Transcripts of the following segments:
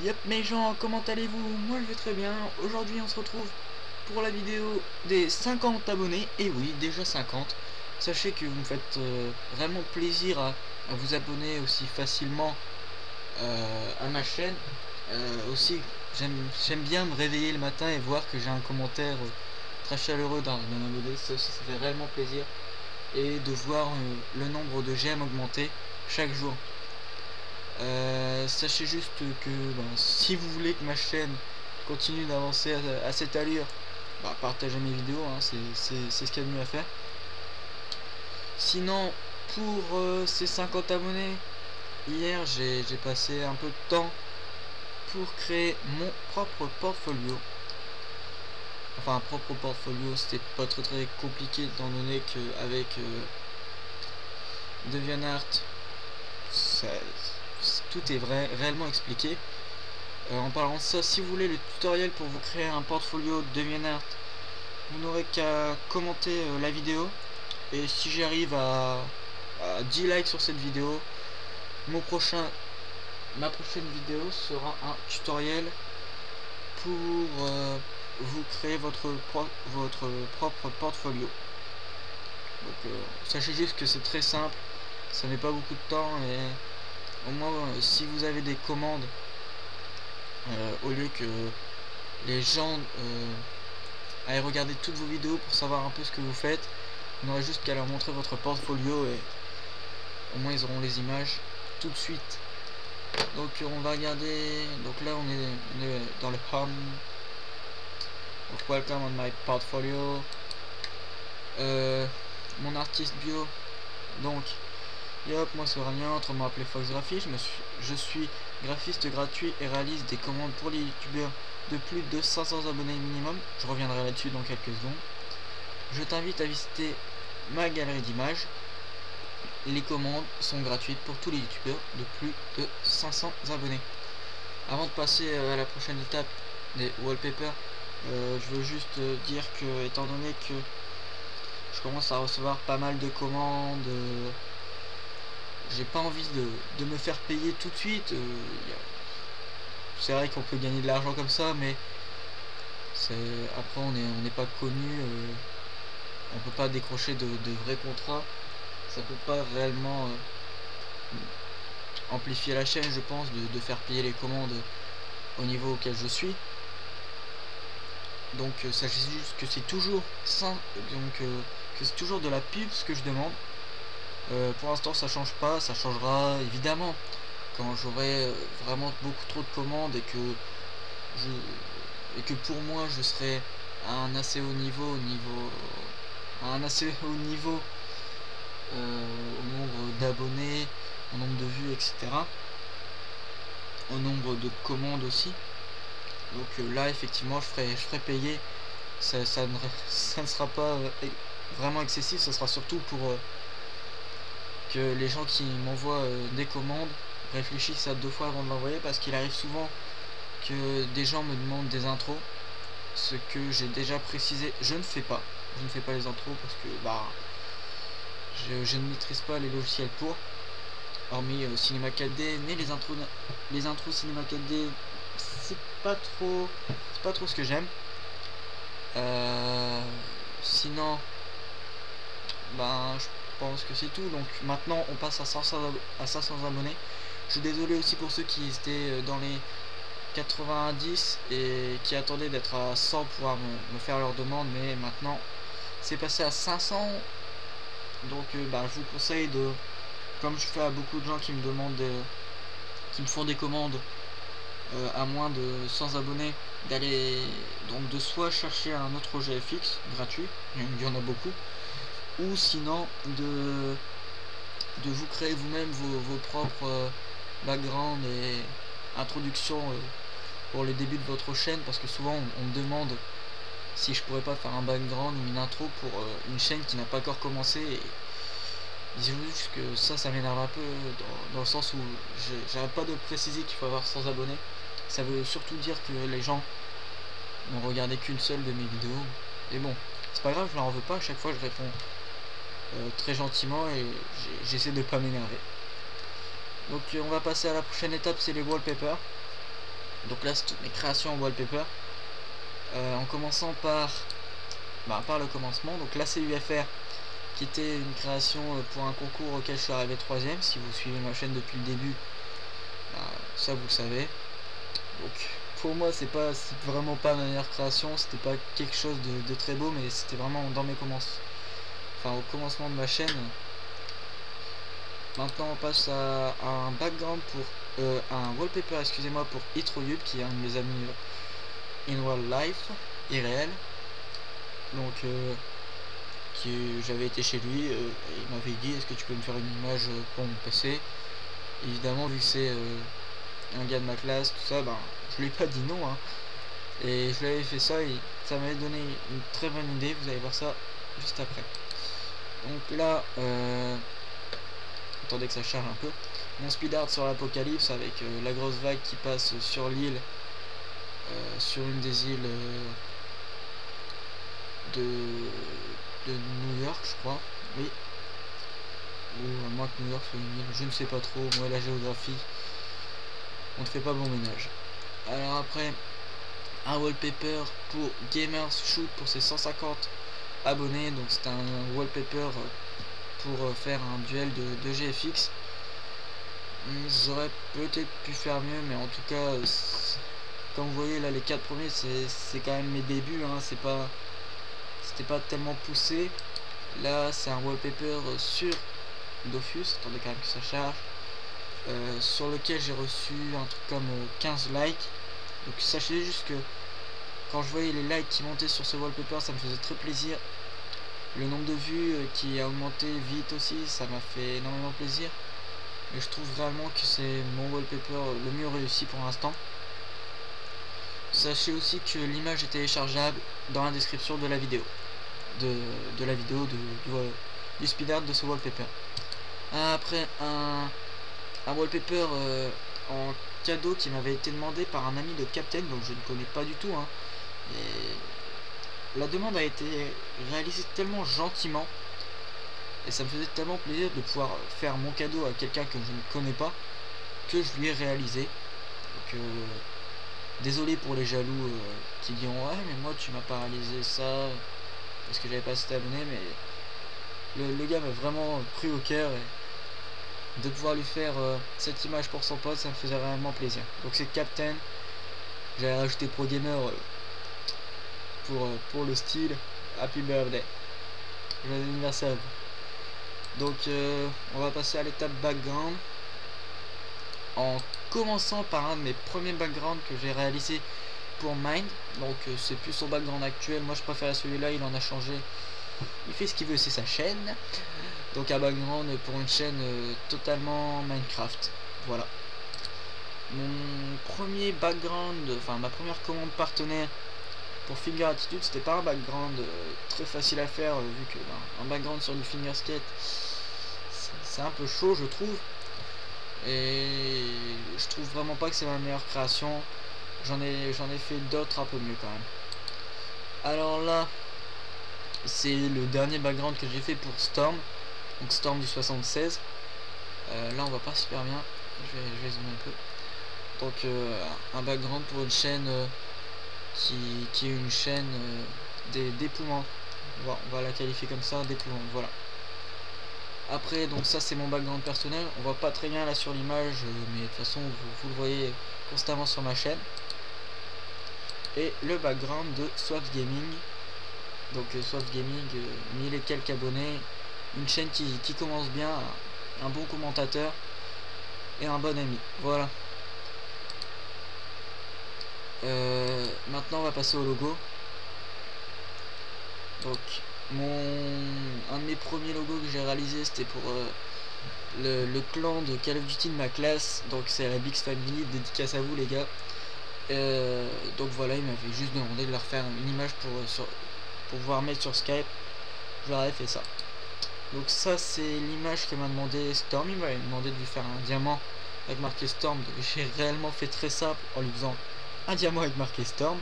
Yep mes gens, comment allez-vous? Moi je vais très bien. Aujourd'hui on se retrouve pour la vidéo des 50 abonnés. Et oui, déjà 50. Sachez que vous me faites vraiment plaisir à vous abonner aussi facilement à ma chaîne. Aussi, j'aime bien me réveiller le matin et voir que j'ai un commentaire très chaleureux d'un abonné. Ça aussi, ça fait réellement plaisir. Et de voir le nombre de j'aime augmenter chaque jour. Sachez juste que si vous voulez que ma chaîne continue d'avancer à cette allure, partagez mes vidéos, hein, c'est ce qu'il y a de mieux à faire. Sinon, pour ces 50 abonnés, hier j'ai passé un peu de temps pour créer mon propre portfolio. Enfin, un propre portfolio, c'était pas très compliqué étant donné qu'avec DeviantArt, tout est réellement expliqué. En parlant de ça, si vous voulez le tutoriel pour vous créer un portfolio de DeviantArt, vous n'aurez qu'à commenter la vidéo. Et si j'arrive à 10 likes sur cette vidéo, ma prochaine vidéo sera un tutoriel pour vous créer votre propre portfolio. Donc sachez juste que c'est très simple, ça met pas beaucoup de temps, et au moins si vous avez des commandes, au lieu que les gens aillent regarder toutes vos vidéos pour savoir un peu ce que vous faites, vous n'aurez juste qu'à leur montrer votre portfolio et au moins ils auront les images tout de suite. Donc on va regarder, donc là on est dans le home. Donc welcome on my portfolio. Mon artiste bio, donc yop, moi c'est Aurélien, autrement appelé Fox Graphie. Je suis graphiste gratuit et réalise des commandes pour les youtubeurs de plus de 500 abonnés minimum. Je reviendrai là-dessus dans quelques secondes. Je t'invite à visiter ma galerie d'images. Les commandes sont gratuites pour tous les youtubeurs de plus de 500 abonnés. Avant de passer à la prochaine étape des wallpapers, je veux juste dire que, étant donné que je commence à recevoir pas mal de commandes, j'ai pas envie de me faire payer tout de suite. C'est vrai qu'on peut gagner de l'argent comme ça, mais après on n'est pas connu, on peut pas décrocher de vrais contrats, ça peut pas réellement amplifier la chaîne, je pense, de faire payer les commandes au niveau auquel je suis. Donc sachez juste que c'est toujours ça, donc que c'est toujours de la pub ce que je demande. Pour l'instant ça change pas, ça changera évidemment quand j'aurai vraiment beaucoup trop de commandes et que pour moi je serai à un assez haut niveau, au nombre d'abonnés, au nombre de vues, etc. Au nombre de commandes aussi. Donc là effectivement je ferai payer. Ça ne sera pas vraiment excessif, ça sera surtout pour que les gens qui m'envoient des commandes réfléchissent à 2 fois avant de l'envoyer, parce qu'il arrive souvent que des gens me demandent des intros, ce que j'ai déjà précisé, je ne fais pas les intros parce que je ne maîtrise pas les logiciels pour, hormis Cinema 4D, mais les intros Cinema 4D c'est pas trop ce que j'aime. Sinon je pense que c'est tout. Donc maintenant on passe à 500 abonnés. Je suis désolé aussi pour ceux qui étaient dans les 90 et qui attendaient d'être à 100 pour pouvoir me faire leur demande, mais maintenant c'est passé à 500. Donc je vous conseille de, comme je fais à beaucoup de gens qui me demandent qui me font des commandes à moins de 100 abonnés, de soit chercher un autre OGFX gratuit, il y en a beaucoup, ou sinon de vous créer vous-même vos propres backgrounds et introductions pour le début de votre chaîne, parce que souvent on me demande si je pourrais pas faire un background ou une intro pour une chaîne qui n'a pas encore commencé, et disons juste que ça m'énerve un peu dans le sens où j'arrête pas de préciser qu'il faut avoir 100 abonnés. Ça veut surtout dire que les gens n'ont regardé qu'une seule de mes vidéos, et bon, c'est pas grave, je leur en veux pas, à chaque fois je réponds très gentiment et j'essaie de pas m'énerver. Donc on va passer à la prochaine étape, c'est les wallpapers. Donc là c'est toutes mes créations en wallpaper, en commençant par le commencement. Donc là c'est UFR, qui était une création pour un concours auquel je suis arrivé 3ème. Si vous suivez ma chaîne depuis le début, ça vous le savez. Donc pour moi c'est vraiment pas ma meilleure création, c'était pas quelque chose de très beau, mais c'était vraiment dans mes au commencement de ma chaîne. Maintenant on passe à un background pour un wallpaper, excusez-moi, pour Itroyub, qui est un de mes amis in real life, irréel. Donc j'avais été chez lui et il m'avait dit est-ce que tu peux me faire une image pour mon PC. Évidemment, vu que c'est un gars de ma classe, tout ça, je lui ai pas dit non, hein. Et je lui avais fait ça et ça m'avait donné une très bonne idée. Vous allez voir ça juste après. Donc là, attendez que ça charge un peu. Mon speed art sur l'Apocalypse avec la grosse vague qui passe sur l'île, sur une des îles de New York, je crois. Oui. Ou à moins que New York soit une île, je ne sais pas trop. Moi, la géographie, on ne fait pas bon ménage. Alors après, un wallpaper pour Gamers Shoot pour ses 150 abonnés. Donc c'est un wallpaper pour faire un duel de GFX. J'aurais peut-être pu faire mieux, mais en tout cas, comme vous voyez là, les 4 premiers, c'est quand même mes débuts, hein. C'était pas tellement poussé. Là c'est un wallpaper sur Dofus, attendez quand même que ça charge, sur lequel j'ai reçu un truc comme 15 likes. Donc sachez juste que quand je voyais les likes qui montaient sur ce wallpaper, ça me faisait très plaisir. Le nombre de vues qui a augmenté vite aussi, ça m'a fait énormément plaisir. Et je trouve vraiment que c'est mon wallpaper le mieux réussi pour l'instant. Sachez aussi que l'image est téléchargeable dans la description de la vidéo. Du speed art de ce wallpaper. Après un wallpaper en cadeau qui m'avait été demandé par un ami de Captain, donc je ne connais pas du tout, hein. Et la demande a été réalisée tellement gentiment et ça me faisait tellement plaisir de pouvoir faire mon cadeau à quelqu'un que je ne connais pas, que je lui ai réalisé. Donc désolé pour les jaloux qui diront ouais mais moi tu m'as pas réalisé ça parce que j'avais pas été abonné, mais le gars m'a vraiment pris au cœur et de pouvoir lui faire cette image pour son pote, ça me faisait réellement plaisir. Donc c'est Captain, j'avais rajouté Pro Gamer pour le style. Happy birthday, joyeux anniversaire. Donc on va passer à l'étape background, en commençant par un de mes premiers backgrounds que j'ai réalisé pour Mind. Donc c'est plus son background actuel, moi je préfère celui-là, il en a changé, il fait ce qu'il veut, c'est sa chaîne. Donc un background pour une chaîne totalement Minecraft. Voilà. Mon premier background, ma première commande partenaire pour Finger Attitude, c'était pas un background très facile à faire, vu que un background sur du finger skate, c'est un peu chaud je trouve. Et je trouve vraiment pas que c'est ma meilleure création. J'en ai fait d'autres un peu mieux quand même. Alors là, c'est le dernier background que j'ai fait pour Storm. Donc Storm du 76. Là on voit pas super bien. Je vais zoomer un peu. Donc un background pour une chaîne qui est une chaîne d'épouvantes. On va la qualifier comme ça, d'épouvante. Voilà. Après, donc ça c'est mon background personnel. On voit pas très bien là sur l'image, mais de toute façon vous le voyez constamment sur ma chaîne. Et le background de Swaps Gaming. Donc Swaps Gaming, 1000 et quelques abonnés, une chaîne qui commence bien, un bon commentateur et un bon ami. Voilà. Maintenant on va passer au logo. Donc un de mes premiers logos que j'ai réalisé, c'était pour le clan de Call of Duty de ma classe. Donc c'est la Bix Family, dédicace à vous les gars. Donc voilà, il m'avait juste demandé de leur faire une image pour pouvoir mettre sur Skype. Je leur ai fait ça. Donc ça c'est l'image que m'a demandé Storm. Il m'avait demandé de lui faire un diamant avec marqué Storm. Donc j'ai réellement fait très simple en lui faisant un diamant avec marqué Storm.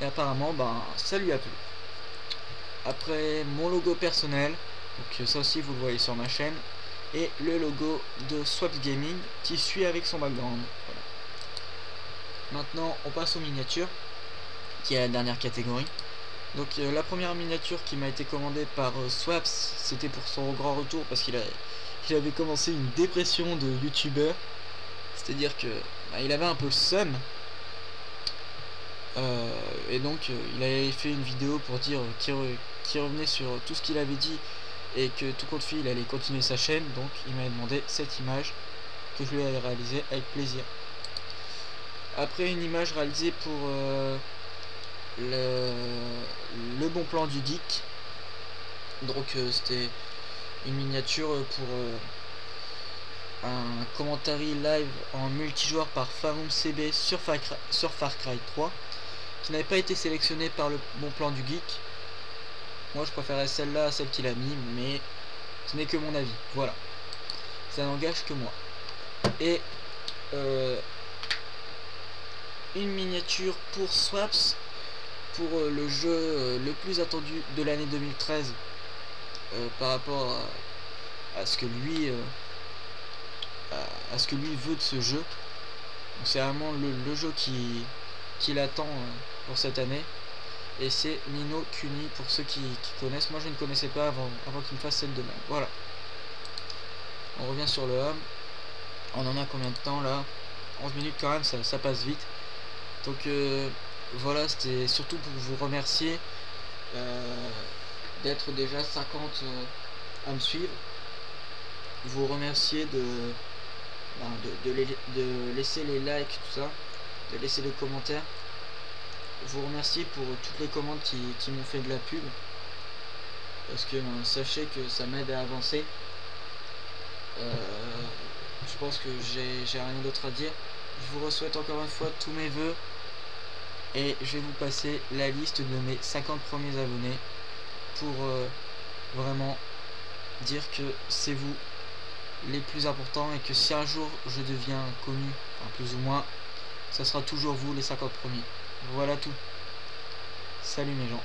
Et apparemment ça lui a plu. Après mon logo personnel, donc ça aussi vous le voyez sur ma chaîne, et le logo de Swaps Gaming qui suit avec son background. Voilà. Maintenant on passe aux miniatures, qui est la dernière catégorie. Donc la première miniature qui m'a été commandée par Swaps, c'était pour son grand retour parce qu'il avait commencé une dépression de youtubeur. C'est-à-dire que il avait un peu le seum. Et donc il avait fait une vidéo pour dire qu'il revenait sur tout ce qu'il avait dit et que tout compte fait il allait continuer sa chaîne. Donc il m'a demandé cette image que je lui ai réalisée avec plaisir. Après une image réalisée pour le bon plan du geek. Donc c'était une miniature pour un commentaire live en multijoueur par Faroum CB sur Far Cry 3, qui n'avait pas été sélectionné par le bon plan du geek. Moi je préférais celle-là à celle qu'il a mis, mais ce n'est que mon avis, voilà, ça n'engage que moi. Et une miniature pour Swaps, pour le jeu le plus attendu de l'année 2013 par rapport à ce que lui veut de ce jeu. C'est vraiment le jeu qu'il attend pour cette année, et c'est Ni no Kuni pour ceux qui connaissent. Moi je ne connaissais pas avant qu'il me fasse cette demande. Voilà, on revient sur le home. On en a combien de temps là? 11 minutes quand même, ça passe vite. Donc voilà, c'était surtout pour vous remercier d'être déjà 50 à me suivre. Vous remercier de laisser les likes, tout ça, de laisser les commentaires. Vous remercier pour toutes les commandes qui m'ont fait de la pub, parce que sachez que ça m'aide à avancer. Je pense que j'ai rien d'autre à dire. Je vous souhaite encore une fois tous mes voeux, et je vais vous passer la liste de mes 50 premiers abonnés pour vraiment dire que c'est vous les plus importants, et que si un jour je deviens connu, enfin plus ou moins, ça sera toujours vous les 50 premiers. Voilà tout. Salut mes gens.